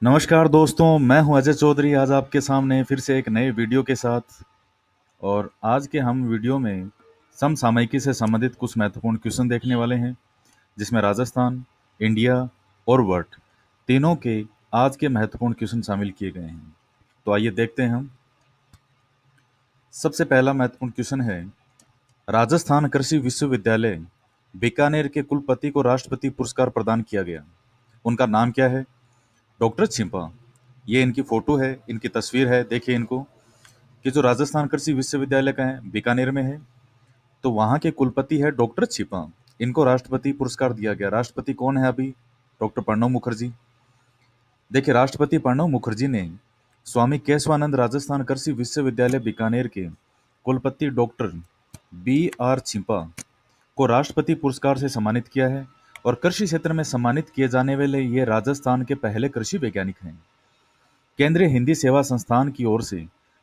नमस्कार दोस्तों, मैं हूं अजय चौधरी। आज आपके सामने फिर से एक नए वीडियो के साथ। और आज के हम वीडियो में समसामयिकी से संबंधित कुछ महत्वपूर्ण क्वेश्चन देखने वाले हैं, जिसमें राजस्थान, इंडिया और वर्ल्ड तीनों के आज के महत्वपूर्ण क्वेश्चन शामिल किए गए हैं। तो आइए देखते हैं हम। सबसे पहला महत्वपूर्ण क्वेश्चन है, राजस्थान कृषि विश्वविद्यालय बीकानेर के कुलपति को राष्ट्रपति पुरस्कार प्रदान किया गया। उनका नाम क्या है? डॉक्टर छिंपा। ये इनकी फोटो है, इनकी तस्वीर है, देखिए इनको, कि जो राजस्थान कृषि विश्वविद्यालय का है, बीकानेर में है, तो वहाँ के कुलपति है डॉक्टर छिपा। इनको राष्ट्रपति पुरस्कार दिया गया। राष्ट्रपति कौन है अभी? डॉक्टर प्रणब मुखर्जी। देखिए, राष्ट्रपति प्रणब मुखर्जी ने स्वामी केशवानंद राजस्थान कृषि विश्वविद्यालय बीकानेर के कुलपति डॉक्टर B.R. छिपा को राष्ट्रपति पुरस्कार से सम्मानित किया है। और कृषि क्षेत्र में सम्मानित किए जाने वाले ये राजस्थान के पहले कृषि वैज्ञानिक हैं। केंद्रीय हिंदी सेवा संस्थान की ओर से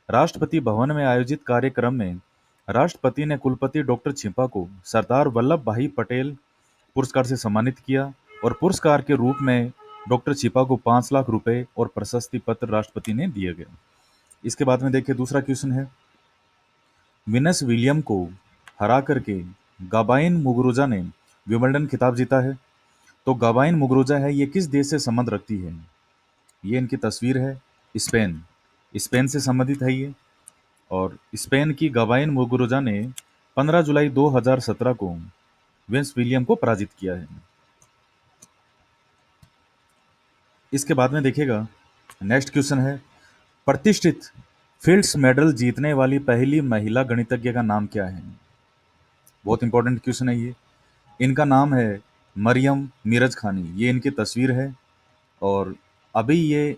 राष्ट्रपति भवन में आयोजित कार्यक्रम में राष्ट्रपति ने कुलपति डॉक्टर छिपा को सरदार वल्लभ भाई पटेल पुरस्कार से सम्मानित किया। और पुरस्कार के रूप में डॉक्टर छिपा को 5 लाख रुपए और प्रशस्ति पत्र राष्ट्रपति ने दिए गए। इसके बाद में देखिए, दूसरा क्वेश्चन है, विनस विलियम को हरा करके गाबाइन मुगुरुजा ने विंबलडन खिताब जीता है। तो गाबाइन मुगुरुजा है, ये किस देश से संबंध रखती है? ये इनकी तस्वीर है, स्पेन। स्पेन से संबंधित है ये। और स्पेन की गवाइन मुगुरुजा ने 15 जुलाई 2017 को विंस विलियम को पराजित किया है। इसके बाद में देखिएगा, नेक्स्ट क्वेश्चन है, प्रतिष्ठित फील्ड्स मेडल जीतने वाली पहली महिला गणितज्ञ का नाम क्या है? बहुत इंपॉर्टेंट क्वेश्चन है ये। इनका नाम है मरियम मीरज खानी। ये इनकी तस्वीर है। और अभी ये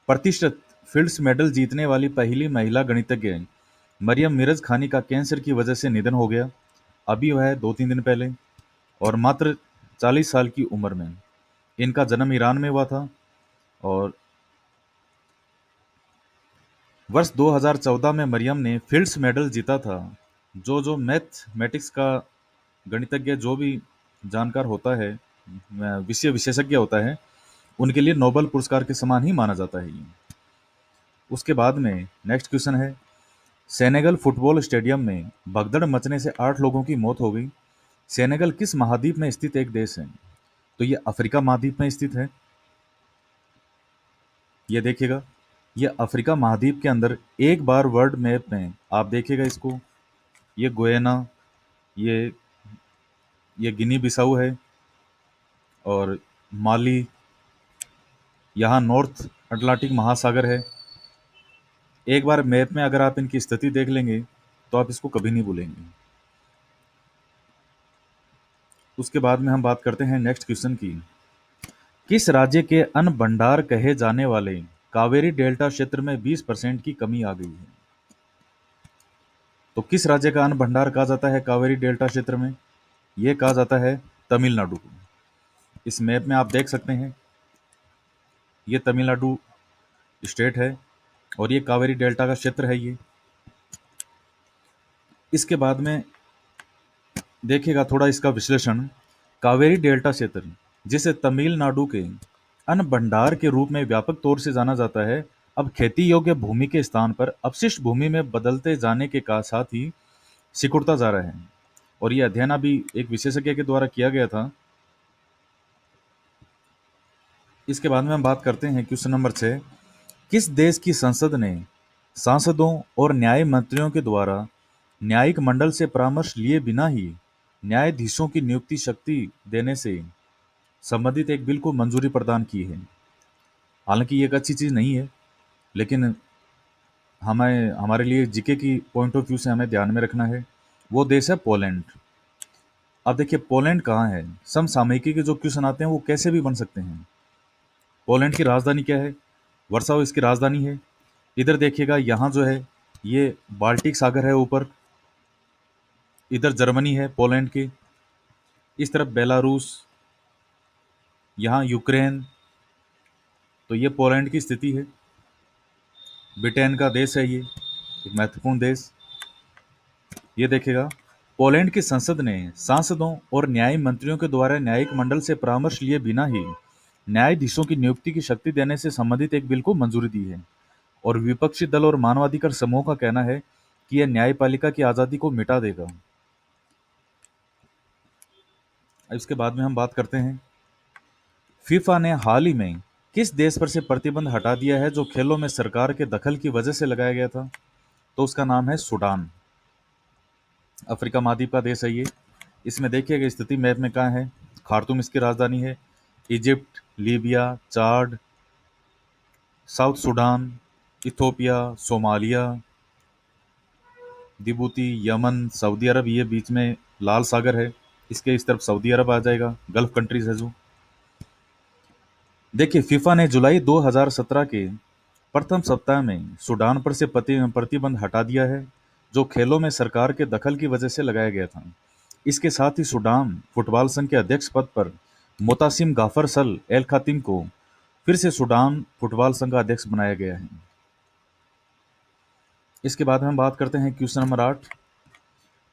प्रतिष्ठित फील्ड्स मेडल जीतने वाली पहली महिला गणितज्ञ मरियम मीरज खानी का कैंसर की वजह से निधन हो गया। अभी वह 2-3 दिन पहले, और मात्र 40 साल की उम्र में। इनका जन्म ईरान में हुआ था। और वर्ष 2014 में मरियम ने फील्ड्स मेडल जीता था। जो मैथमेटिक्स का गणितज्ञ, जो भी जानकार होता है, विषय विशेषज्ञ होता है, उनके लिए नोबेल पुरस्कार के समान ही माना जाता है ये। उसके बाद में नेक्स्ट क्वेश्चन है, सेनेगल फुटबॉल स्टेडियम में भगदड़ मचने से 8 लोगों की मौत हो गई। सेनेगल किस महाद्वीप में स्थित एक देश है? तो ये अफ्रीका महाद्वीप में स्थित है। ये देखिएगा, ये अफ्रीका महाद्वीप के अंदर, एक बार वर्ल्ड मैप में आप देखिएगा इसको, ये गुयाना, ये ये गिनी बिसाऊ है, और माली, यहाँ नॉर्थ अटलांटिक महासागर है। एक बार मैप में अगर आप इनकी स्थिति देख लेंगे तो आप इसको कभी नहीं भूलेंगे। उसके बाद में हम बात करते हैं नेक्स्ट क्वेश्चन की, किस राज्य के अन्न भंडार कहे जाने वाले कावेरी डेल्टा क्षेत्र में 20% की कमी आ गई है? तो किस राज्य का अन्न भंडार कहा जाता है कावेरी डेल्टा क्षेत्र में? यह कहा जाता है तमिलनाडु को। इस मैप में आप देख सकते हैं, ये तमिलनाडु स्टेट है और ये कावेरी डेल्टा का क्षेत्र है ये। इसके बाद में देखिएगा थोड़ा इसका विश्लेषण। कावेरी डेल्टा क्षेत्र, जिसे तमिलनाडु के अन्न भंडार के रूप में व्यापक तौर से जाना जाता है, अब खेती योग्य भूमि के स्थान पर अपशिष्ट भूमि में बदलते जाने के साथ ही सिकुड़ता जा रहा है। और यह अध्ययन अभी एक विशेषज्ञ के द्वारा किया गया था। इसके बाद में हम बात करते हैं क्वेश्चन नंबर 6, किस देश की संसद ने सांसदों और न्याय मंत्रियों के द्वारा न्यायिक मंडल से परामर्श लिए बिना ही न्यायाधीशों की नियुक्ति शक्ति देने से संबंधित एक बिल को मंजूरी प्रदान की है? हालांकि ये एक अच्छी चीज़ नहीं है, लेकिन हमें, हमारे लिए जीके की पॉइंट ऑफ व्यू से हमें ध्यान में रखना है। वो देश है पोलैंड। अब देखिए, पोलैंड कहाँ है? समसामयिकी के जो क्वेश्चन आते हैं वो कैसे भी बन सकते हैं। पोलैंड की राजधानी क्या है? वर्साव इसकी राजधानी है। इधर देखिएगा, यहाँ जो है ये बाल्टिक सागर है ऊपर, इधर जर्मनी है पोलैंड की, इस तरफ बेलारूस, यहाँ यूक्रेन। तो ये पोलैंड की स्थिति है। ब्रिटेन का देश है ये, एक महत्वपूर्ण देश। ये देखिएगा, पोलैंड की संसद ने सांसदों और न्याय मंत्रियों के द्वारा न्यायिक मंडल से परामर्श लिए बिना ही न्यायाधीशों की नियुक्ति की शक्ति देने से संबंधित एक बिल को मंजूरी दी है। और विपक्षी दल और मानवाधिकार समूह का कहना है कि यह न्यायपालिका की आजादी को मिटा देगा। इसके बाद में हम बात करते हैं, फीफा ने हाल ही में किस देश पर से प्रतिबंध हटा दिया है जो खेलों में सरकार के दखल की वजह से लगाया गया था? तो उसका नाम है सूडान। अफ्रीका महाद्वीप का देश है ये। इसमें देखिएगा स्थिति मैप में कहाँ है। खार्तूम इसकी राजधानी है। Egypt, Libya, Chad, South Sudan, Ethiopia, Somalia, Djibouti, Yemen, Saudi Arabia, ये बीच में लाल सागर है, इसके इस तरफ सऊदी अरब आ जाएगा, गल्फ कंट्रीज है जो। देखिए, फीफा ने जुलाई 2017 के प्रथम सप्ताह में सूडान पर से प्रतिबंध हटा दिया है जो खेलों में सरकार के दखल की वजह से लगाया गया था। इसके साथ ही सूडान फुटबॉल संघ के अध्यक्ष पद पर मोतासिम गाफर सल एल खातिम को फिर से सूडान फुटबॉल संघ का अध्यक्ष बनाया गया है। इसके बाद हम बात करते हैं क्वेश्चन नंबर 8।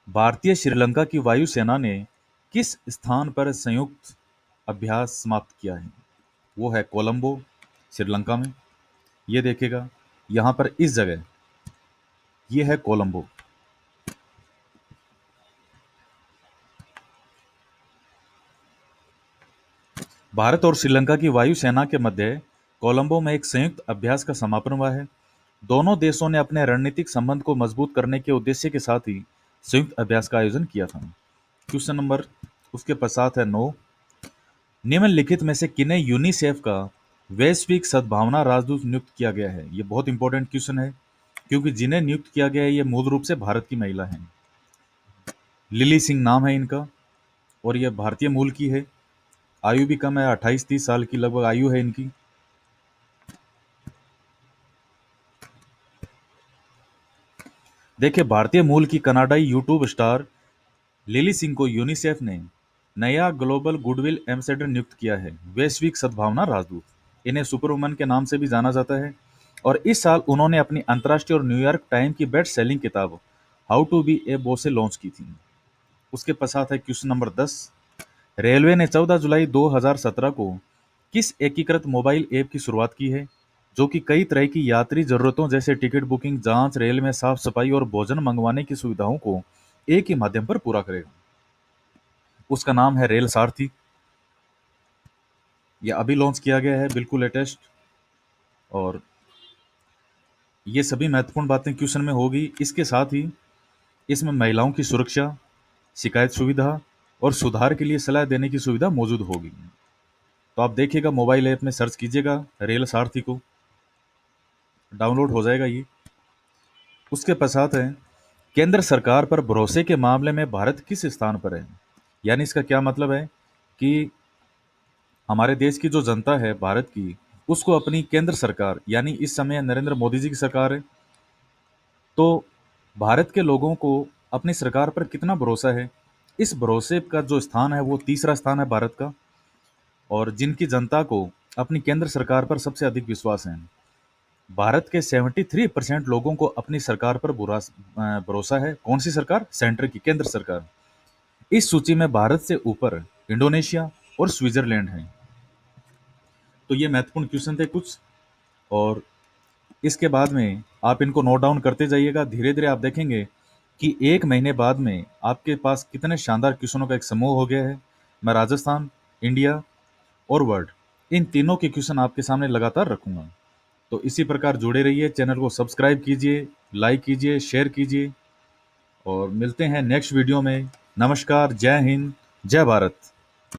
भारतीय श्रीलंका की वायुसेना ने किस स्थान पर संयुक्त अभ्यास समाप्त किया है? वो है कोलंबो, श्रीलंका में। ये देखेगा यहां पर इस जगह, ये है कोलंबो। भारत और श्रीलंका की वायुसेना के मध्य कोलंबो में एक संयुक्त अभ्यास का समापन हुआ है। दोनों देशों ने अपने रणनीतिक संबंध को मजबूत करने के उद्देश्य के साथ ही संयुक्त अभ्यास का आयोजन किया था। क्वेश्चन नंबर उसके पश्चात है 9। निम्नलिखित में से किन्हें यूनिसेफ का वैश्विक सद्भावना राजदूत नियुक्त किया गया है? ये बहुत इंपॉर्टेंट क्वेश्चन है क्योंकि जिन्हें नियुक्त किया गया है ये मूल रूप से भारत की महिला हैं। लिली सिंह नाम है इनका और ये भारतीय मूल की है। आयु भी कम है, 28-30 साल की लगभग आयु है इनकी। देखिए, भारतीय मूल की कनाडाई यूट्यूब स्टार लिली सिंह को यूनिसेफ ने नया ग्लोबल गुडविल एम्बेसडर नियुक्त किया है, वैश्विक सद्भावना राजदूत। इन्हें सुपरवुमन के नाम से भी जाना जाता है और इस साल उन्होंने अपनी अंतर्राष्ट्रीय और न्यूयॉर्क टाइम की बेस्ट सेलिंग किताब how to be a boss से लॉन्च की थी। उसके पश्चात है क्वेश्चन नंबर 10। रेलवे ने 14 जुलाई 2017 को किस एकीकृत मोबाइल ऐप की शुरुआत की है जो कि कई तरह की यात्री जरूरतों जैसे टिकट बुकिंग, जांच, रेल में साफ सफाई और भोजन मंगवाने की सुविधाओं को एक ही माध्यम पर पूरा करेगा? उसका नाम है रेल सारथी। यह अभी लॉन्च किया गया है, बिल्कुल लेटेस्ट। और ये सभी महत्वपूर्ण बातें क्वेश्चन में होगी। इसके साथ ही इसमें महिलाओं की सुरक्षा, शिकायत सुविधा और सुधार के लिए सलाह देने की सुविधा मौजूद होगी। तो आप देखिएगा, मोबाइल ऐप में सर्च कीजिएगा रेल सारथी को, डाउनलोड हो जाएगा ये। उसके पश्चात है, केंद्र सरकार पर भरोसे के मामले में भारत किस स्थान पर है? यानी इसका क्या मतलब है कि हमारे देश की जो जनता है भारत की, उसको अपनी केंद्र सरकार यानी इस समय नरेंद्र मोदी जी की सरकार है, तो भारत के लोगों को अपनी सरकार पर कितना भरोसा है? इस भरोसे का जो स्थान है वो तीसरा स्थान है भारत का। और जिनकी जनता को अपनी केंद्र सरकार पर सबसे अधिक विश्वास है, भारत के 73% लोगों को अपनी सरकार पर भरोसा है। कौन सी सरकार? सेंटर की, केंद्र सरकार। इस सूची में भारत से ऊपर इंडोनेशिया और स्विट्जरलैंड है। तो ये महत्वपूर्ण क्वेश्चन थे कुछ, और इसके बाद में आप इनको नोट डाउन करते जाइएगा। धीरे धीरे आप देखेंगे कि एक महीने बाद में आपके पास कितने शानदार क्वेश्चनों का एक समूह हो गया है। मैं राजस्थान, इंडिया और वर्ल्ड, इन तीनों के क्वेश्चन आपके सामने लगातार रखूंगा। तो इसी प्रकार जुड़े रहिए, चैनल को सब्सक्राइब कीजिए, लाइक कीजिए, शेयर कीजिए और मिलते हैं नेक्स्ट वीडियो में। नमस्कार, जय हिंद, जय भारत।